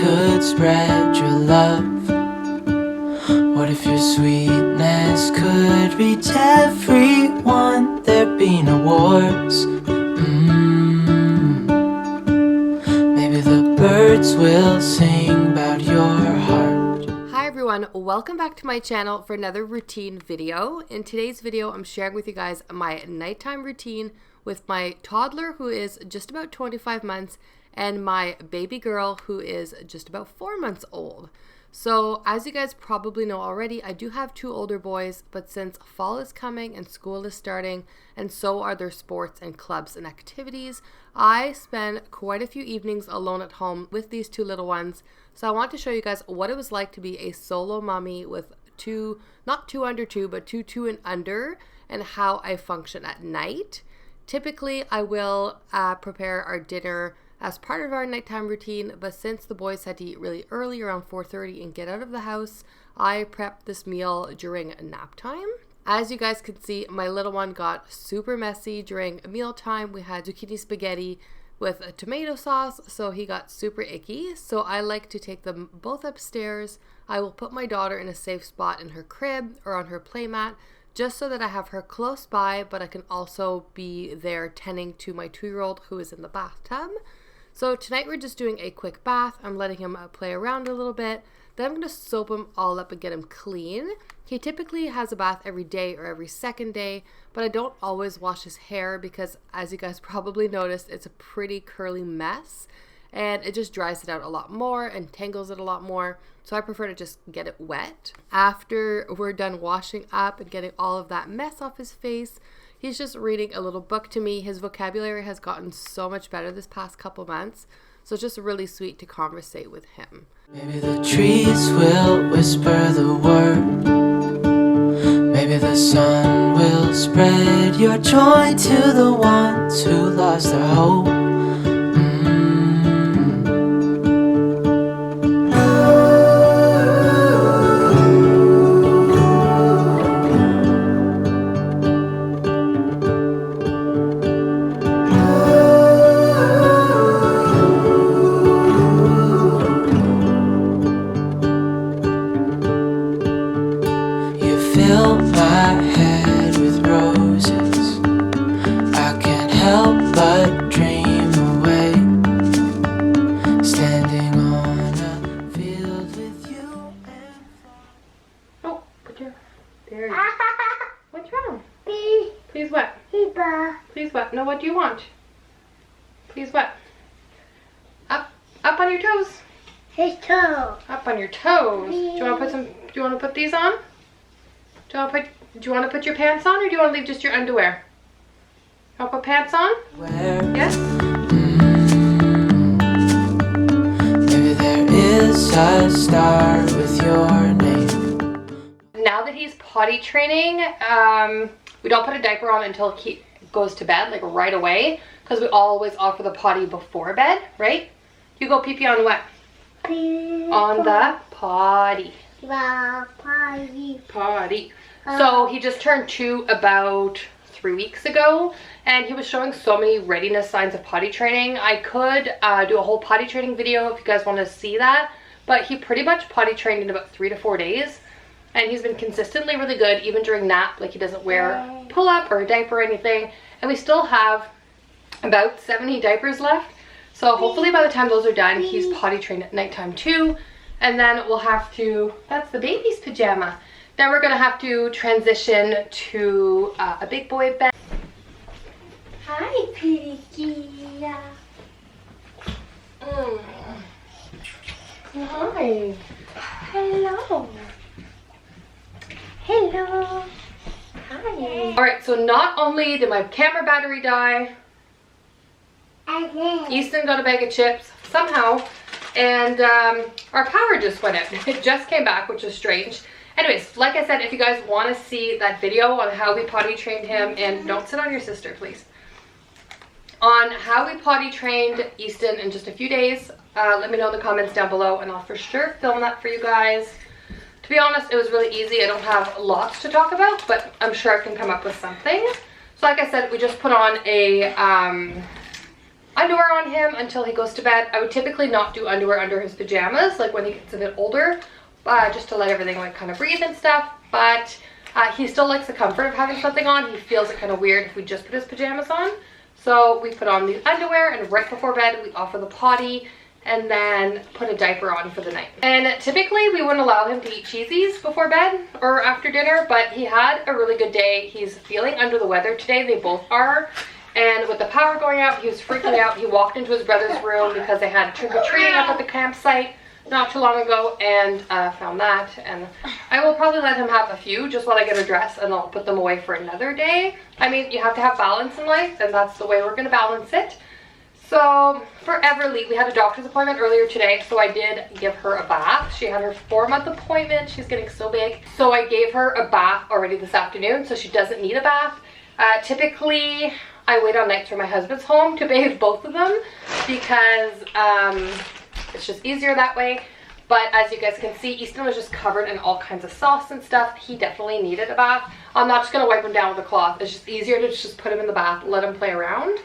could spread your love? What if your sweetness could reach everyone? There'd be no wars. Maybe the birds will sing about your heart. Hi everyone, welcome back to my channel for another routine video. In today's video, I'm sharing with you guys my nighttime routine with my toddler, who is just about 25 months, and my baby girl, who is just about 4 months old. So as you guys probably know already, I do have 2 older boys, but since fall is coming and school is starting, and so are their sports and clubs and activities, I spend quite a few evenings alone at home with these 2 little ones. So I want to show you guys what it was like to be a solo mommy with 2, not 2 under 2, but 2 and under, and how I function at night. Typically, I will prepare our dinner as part of our nighttime routine, but since the boys had to eat really early, around 4:30, and get out of the house, I prepped this meal during nap time. As you guys can see, my little one got super messy during mealtime. We had zucchini spaghetti with a tomato sauce, so he got super icky. So I like to take them both upstairs. I will put my daughter in a safe spot in her crib or on her playmat, just so that I have her close by, but I can also be there tending to my 2-year-old who is in the bathtub. So tonight we're just doing a quick bath. I'm letting him play around a little bit. Then I'm going to soap him all up and get him clean. He typically has a bath every day or every second day, but I don't always wash his hair because, as you guys probably noticed, it's a pretty curly mess and it just dries it out a lot more and tangles it a lot more. So I prefer to just get it wet. After we're done washing up and getting all of that mess off his face, he's just reading a little book to me. His vocabulary has gotten so much better this past couple months, so it's just really sweet to conversate with him. Maybe the trees will whisper the word. Maybe the sun will spread your joy to the ones who lost their hope. Fill my head with roses. I can't help but dream away, standing on a field with you and... Oh, put your... There you go. What's wrong? Please what? Please what? No, what do you want? Please what? Up on your toes. His toe. Up on your toes. Do you want to put some... Do you want to put these on? Do you want to put your pants on, or do you want to leave just your underwear? I'll put pants on? Where? Yes? Maybe there is a star with your name. Now that he's potty training, we don't put a diaper on until he goes to bed, like right away, because we always offer the potty before bed, right? You go pee-pee on what? On the potty. Potty. So he just turned 2 about 3 weeks ago, and he was showing so many readiness signs of potty training. I could do a whole potty training video if you guys want to see that, but he pretty much potty trained in about 3 to 4 days, and he's been consistently really good even during nap. Like, he doesn't wear pull-up or a diaper or anything, and we still have about 70 diapers left. So hopefully by the time those are done, he's potty trained at nighttime too. And then we'll have to, that's the baby's pajama. Then we're gonna have to transition to a big boy bed. Hi, pretty Kia. Hi. Hello. Hello. Hi. All right, so not only did my camera battery die, Again. Easton got a bag of chips somehow, and our power just went out. It just came back, which is strange. Anyways, like I said, if you guys want to see that video on how we potty trained him, and don't sit on your sister, please, on how we potty trained Easton in just a few days, let me know in the comments down below, and I'll for sure film that for you guys. To be honest, it was really easy. I don't have lots to talk about, but I'm sure I can come up with something. So like I said, we just put on a underwear on him until he goes to bed. I would typically not do underwear under his pajamas, like when he gets a bit older, just to let everything like kind of breathe and stuff. But he still likes the comfort of having something on. He feels it kind of weird if we just put his pajamas on. So we put on the underwear, and right before bed we offer the potty and then put a diaper on for the night. And typically we wouldn't allow him to eat cheesies before bed or after dinner, but he had a really good day. He's feeling under the weather today. They both are. And with the power going out, he was freaking out. He walked into his brother's room because they had trick-or-treating up at the campsite not too long ago, and found that. And I will probably let him have a few just while I get her dressed, and I'll put them away for another day. I mean, you have to have balance in life, and that's the way we're going to balance it. So for Everly, we had a doctor's appointment earlier today, so I did give her a bath. She had her 4-month appointment. She's getting so big. So I gave her a bath already this afternoon, so she doesn't need a bath. Typically, I wait on nights when my husband's home to bathe both of them because it's just easier that way. But as you guys can see, Easton was just covered in all kinds of sauce and stuff. He definitely needed a bath. I'm not just going to wipe him down with a cloth. It's just easier to just put him in the bath, let him play around.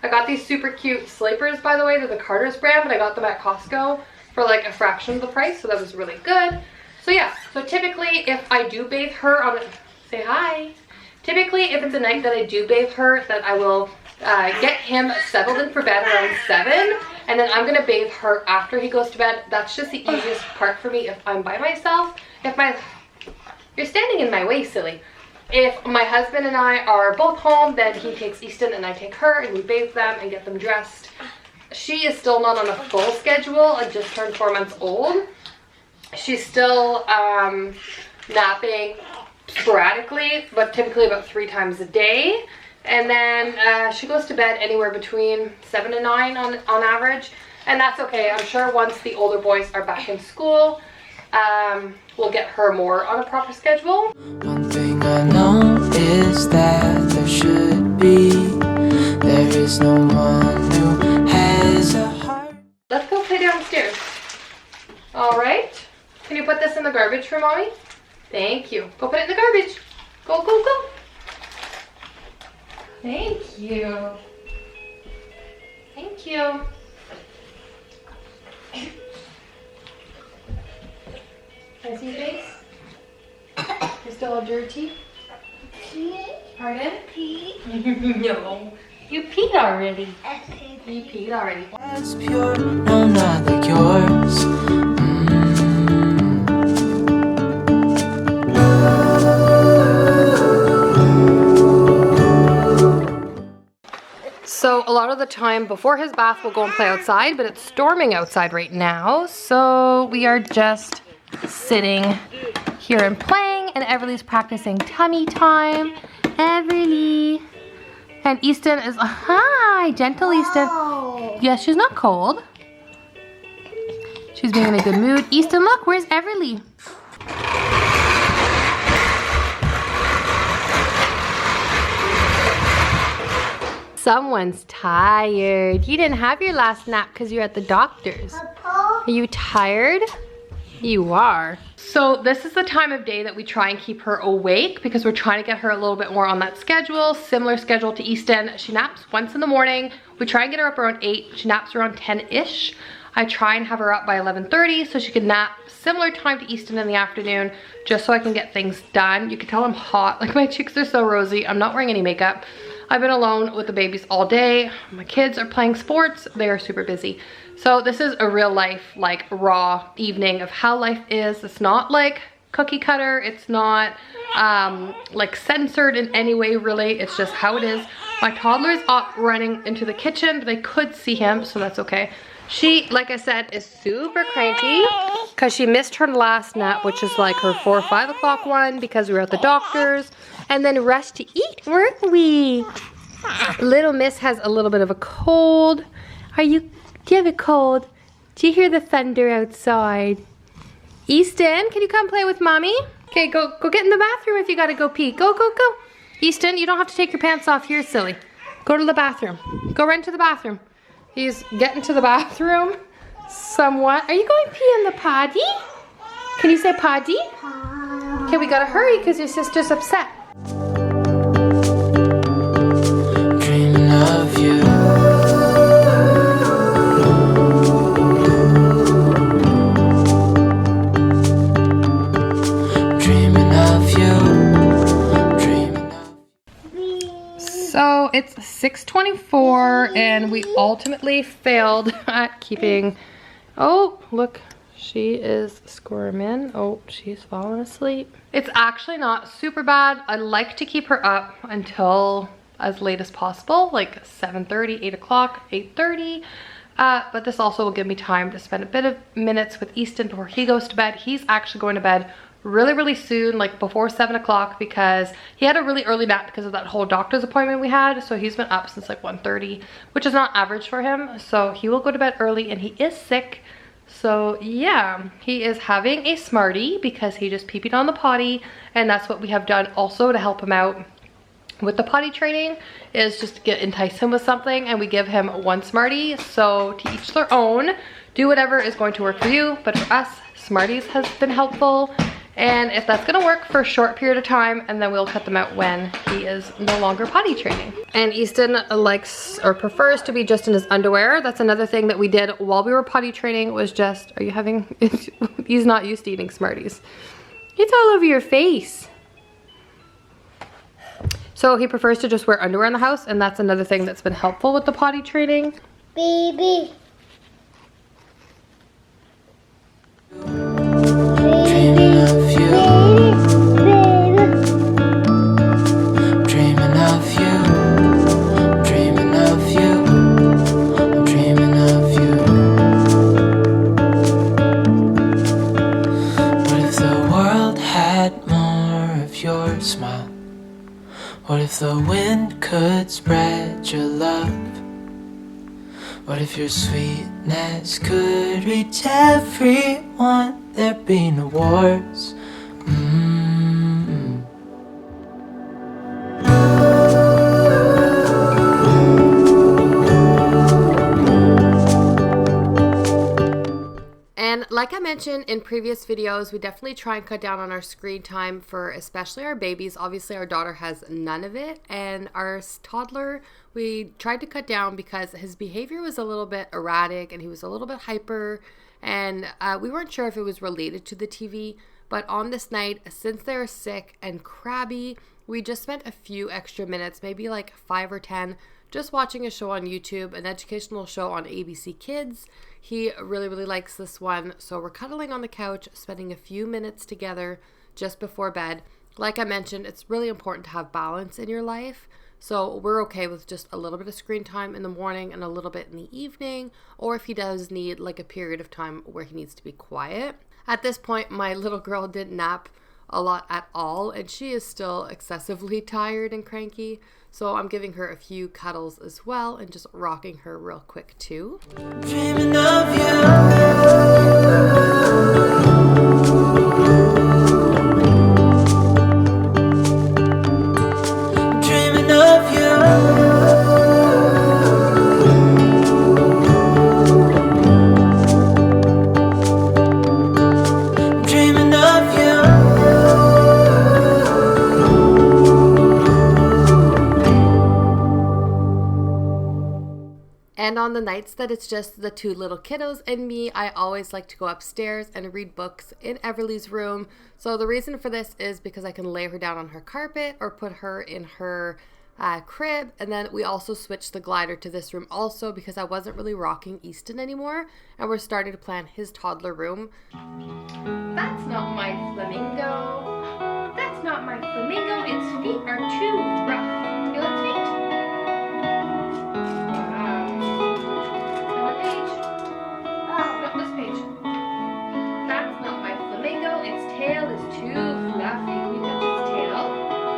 I got these super cute sleepers, by the way. They're the Carter's brand, but I got them at Costco for like a fraction of the price, so that was really good. So yeah, so typically if I do bathe her on a, say hi. Typically if it's a night that I do bathe her, that I will get him settled in for bed around 7, and then I'm gonna bathe her after he goes to bed. That's just the easiest part for me if I'm by myself. You're standing in my way, silly. If my husband and I are both home, then he takes Easton and I take her, and we bathe them and get them dressed. She is still not on a full schedule. I just turned 4 months old. She's still napping sporadically, but typically about 3 times a day. And then she goes to bed anywhere between 7 and 9 on average. And that's okay. I'm sure once the older boys are back in school, we'll get her more on a proper schedule. One thing I know is that there is no one who has a heart. Let's go play downstairs. All right. Can you put this in the garbage for mommy? Thank you. Go put it in the garbage. Go, go, go. Thank you. Thank you. Can I see your face? You're still all dirty? Pardon? No. You peed already. You peed already. As pure, no, not like yours. So a lot of the time before his bath we'll go and play outside, but it's storming outside right now. So we are just sitting here and playing, and Everly's practicing tummy time. Everly. And Easton is, hi, gentle Easton. Yes, she's not cold. She's being in a good mood. Easton, look, where's Everly? Someone's tired. You didn't have your last nap because you're at the doctor's. Are you tired? You are. So this is the time of day that we try and keep her awake because we're trying to get her a little bit more on that schedule, similar schedule to Easton. She naps once in the morning. We try and get her up around 8. She naps around 10-ish. I try and have her up by 11:30 so she can nap similar time to Easton in the afternoon, just so I can get things done. You can tell I'm hot. Like, my cheeks are so rosy. I'm not wearing any makeup. I've been alone with the babies all day. My kids are playing sports. They are super busy. So this is a real life, like, raw evening of how life is. It's not like cookie cutter. It's not like censored in any way, really. It's just how it is. My toddler is up running into the kitchen, but I could see him, so that's okay. She, like I said, is super cranky because she missed her last nap, which is like her 4 or 5 o'clock one, because we were at the doctor's, and then rushed to eat, weren't we? Little Miss has a little bit of a cold. Do you have a cold? Do you hear the thunder outside? Easton, can you come play with mommy? Okay, go get in the bathroom if you gotta go pee. Go, go, go. Easton, you don't have to take your pants off here, silly. Go to the bathroom. Go run to the bathroom. He's getting to the bathroom somewhat. Are you going pee in the potty? Can you say potty? Okay, we gotta hurry because your sister's upset. Dreaming of you. 6:24 and we ultimately failed at keeping, oh, look, she is squirming. Oh, she's falling asleep. It's actually not super bad. I like to keep her up until as late as possible, like 7:30, 8 o'clock, 8:30. But this also will give me time to spend a bit of minutes with Easton before he goes to bed. He's actually going to bed really soon, like before 7 o'clock, because he had a really early nap because of that whole doctor's appointment we had. So he's been up since like 1:30, which is not average for him. So he will go to bed early, and he is sick. So yeah, he is having a Smartie because he just pee-peed on the potty, and that's what we have done also to help him out with the potty training, is just to entice him with something, and we give him one Smartie. So to each their own, do whatever is going to work for you, but for us, Smarties has been helpful. And if that's gonna work for a short period of time, and then we'll cut them out when he is no longer potty training. And Easton likes or prefers to be just in his underwear. That's another thing that we did while we were potty training, was just, are you having, he's not used to eating Smarties. It's all over your face. So he prefers to just wear underwear in the house, and that's another thing that's been helpful with the potty training. Baby. Dreaming of you, dreaming of you, dreaming of you, I'm dreaming of you. What if the world had more of your smile? What if the wind could spread your love? What if your sweetness could reach everyone? There'd be no wars. And like I mentioned in previous videos, we definitely try and cut down on our screen time for especially our babies. Obviously our daughter has none of it, and our toddler we tried to cut down because his behavior was a little bit erratic and he was a little bit hyper, and we weren't sure if it was related to the TV. But on this night, since they're sick and crabby, we just spent a few extra minutes, maybe like 5 or 10, just watching a show on YouTube, an educational show on ABC Kids. He really likes this one. So we're cuddling on the couch, spending a few minutes together just before bed. Like I mentioned, it's really important to have balance in your life. So we're okay with just a little bit of screen time in the morning and a little bit in the evening, or if he does need like a period of time where he needs to be quiet. At this point, my little girl didn't nap a lot at all, and she is still excessively tired and cranky. So I'm giving her a few cuddles as well and just rocking her real quick too. Dreaming of you. Dreaming of you. Dreaming of you. And on the nights that it's just the two little kiddos and me, I always like to go upstairs and read books in Everly's room. So the reason for this is because I can lay her down on her carpet or put her in her crib. And then we also switched the glider to this room also because I wasn't really rocking Easton anymore, and we're starting to plan his toddler room. That's not my flamingo. That's not my flamingo. Its feet are too rough. Feel its feet? Not this page. That's not my flamingo. Its tail is too fluffy. Can you touch its tail?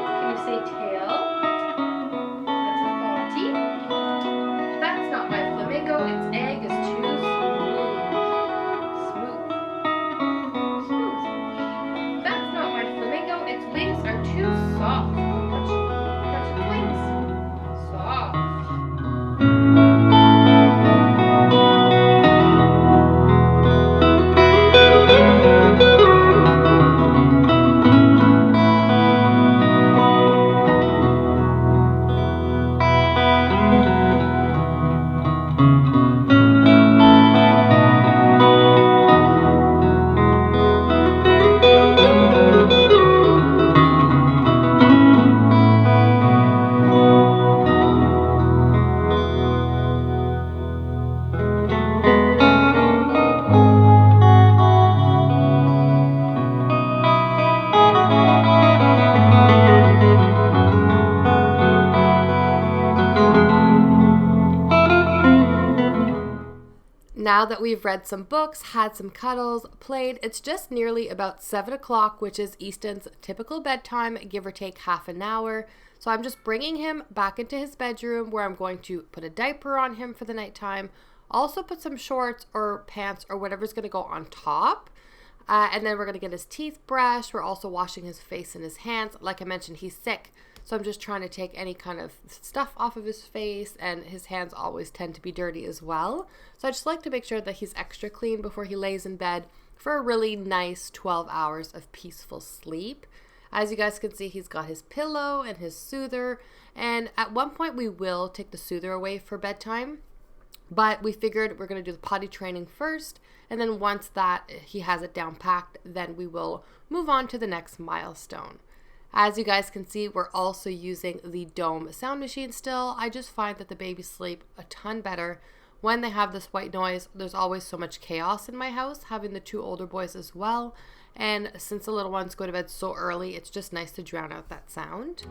Can you say tail? That's a Potty. That's not my flamingo. Its egg is too smooth. That's not my flamingo. Its wings are too soft. Touch its wings. Soft. now that we've read some books, had some cuddles, played, it's just nearly about 7 o'clock, which is Easton's typical bedtime, give or take half an hour. So I'm just bringing him back into his bedroom where I'm going to put a diaper on him for the nighttime. Also put some shorts or pants or whatever's going to go on top. And then we're going to get his teeth brushed. We're also washing his face and his hands. Like I mentioned, he's sick. So I'm just trying to take any kind of stuff off of his face, and his hands always tend to be dirty as well. So I just like to make sure that he's extra clean before he lays in bed for a really nice 12 hours of peaceful sleep. As you guys can see, he's got his pillow and his soother. And at one point we will take the soother away for bedtime. But we figured we're going to do the potty training first, and then once that he has it down packed, then we will move on to the next milestone. As you guys can see, we're also using the Dome sound machine still. I just find that the babies sleep a ton better when they have this white noise. There's always so much chaos in my house, having the 2 older boys as well. And since the little ones go to bed so early, it's just nice to drown out that sound.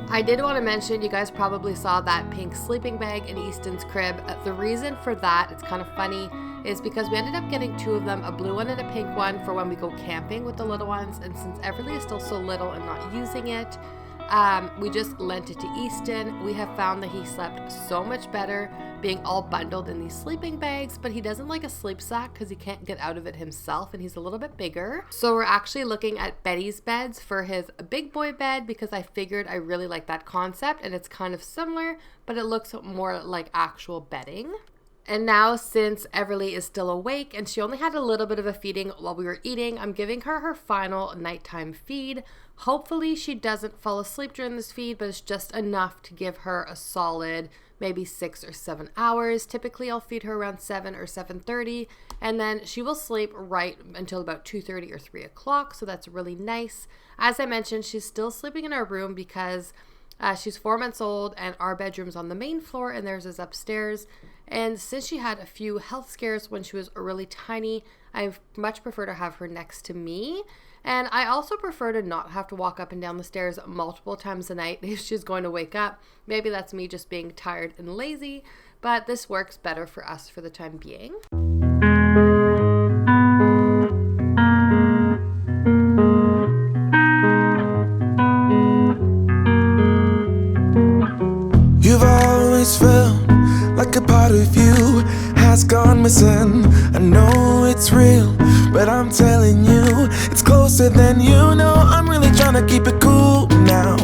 I did want to mention, you guys probably saw that pink sleeping bag in Easton's crib. The reason for that, it's kind of funny, is because we ended up getting 2 of them, a blue one and a pink one, for when we go camping with the little ones. And since Everly is still so little and not using it, we just lent it to Easton. We have found that he slept so much better being all bundled in these sleeping bags, but he doesn't like a sleep sack because he can't get out of it himself, and he's a little bit bigger. So we're actually looking at Betty's beds for his big boy bed, because I figured I really like that concept, and it's kind of similar, but it looks more like actual bedding. And now, since Everly is still awake and she only had a little bit of a feeding while we were eating, I'm giving her her final nighttime feed. Hopefully she doesn't fall asleep during this feed, but it's just enough to give her a solid maybe 6 or 7 hours. Typically I'll feed her around 7 or 7:30, and then she will sleep right until about 2:30 or 3 o'clock. So that's really nice. As I mentioned, she's still sleeping in our room because she's 4 months old, and our bedroom's on the main floor and theirs is upstairs. And since she had a few health scares when she was really tiny, I much prefer to have her next to me. And I also prefer to not have to walk up and down the stairs multiple times a night if she's going to wake up. Maybe that's me just being tired and lazy, but this works better for us for the time being. You've always felt like a part of you has gone missing. I know it's real, but I'm telling you, it's closer than you know. I'm really trying to keep it cool now.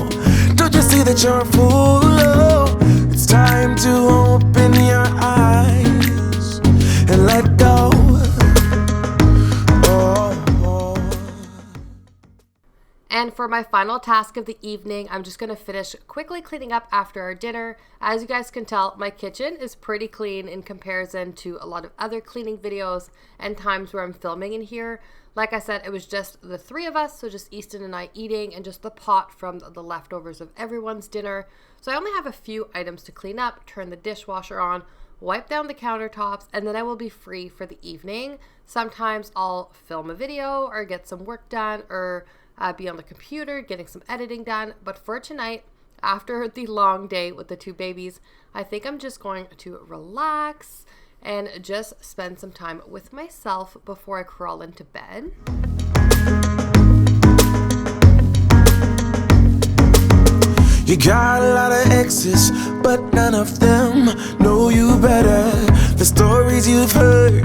Don't you see that you're a fool? Oh, it's time to open your eyes and let go. And for my final task of the evening, I'm just going to finish quickly cleaning up after our dinner. As you guys can tell, my kitchen is pretty clean in comparison to a lot of other cleaning videos and times where I'm filming in here. Like I said, it was just the 3 of us, so just Easton and I eating, and just the pot from the leftovers of everyone's dinner. So I only have a few items to clean up, turn the dishwasher on, wipe down the countertops, and then I will be free for the evening. Sometimes I'll film a video or get some work done, or be on the computer getting some editing done. But for tonight, after the long day with the 2 babies, I think I'm just going to relax and just spend some time with myself before I crawl into bed. You got a lot of exes, but none of them know you better. The stories you've heard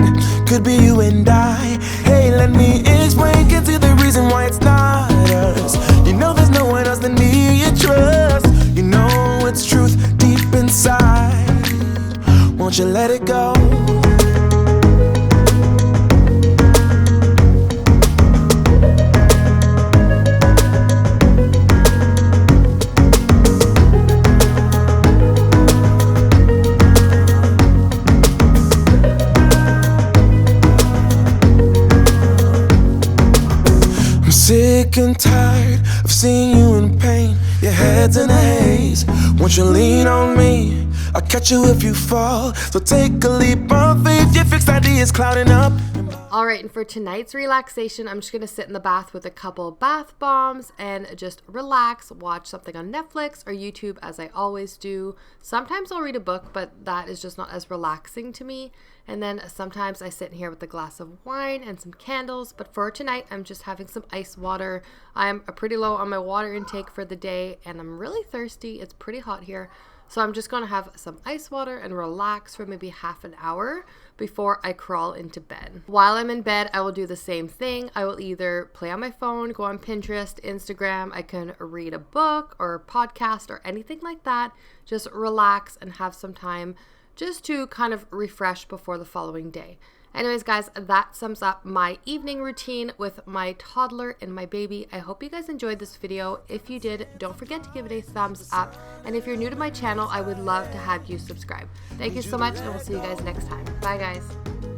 could be you and I. Hey, let me explain, get to the reason why it's not us. You know there's no one else than me you trust. You know it's truth deep inside. Won't you let it go? sick and tired of seeing you in pain. Your head's in a haze. Won't you lean on me? I'll catch you if you fall. So take a leap of faith. Your fixed ideas clouding up. Alright, and for tonight's relaxation, I'm just going to sit in the bath with a couple bath bombs and just relax, watch something on Netflix or YouTube as I always do. Sometimes I'll read a book, but that is just not as relaxing to me. And then sometimes I sit in here with a glass of wine and some candles. But for tonight, I'm just having some ice water. I'm pretty low on my water intake for the day and I'm really thirsty. It's pretty hot here. So I'm just going to have some ice water and relax for maybe half an hour before I crawl into bed. While I'm in bed, I will do the same thing. I will either play on my phone, go on Pinterest, Instagram. I can read a book or a podcast or anything like that. Just relax and have some time just to kind of refresh before the following day. Anyways, guys, that sums up my evening routine with my toddler and my baby. I hope you guys enjoyed this video. If you did, don't forget to give it a thumbs up. And if you're new to my channel, I would love to have you subscribe. Thank you so much, and we'll see you guys next time. Bye, guys.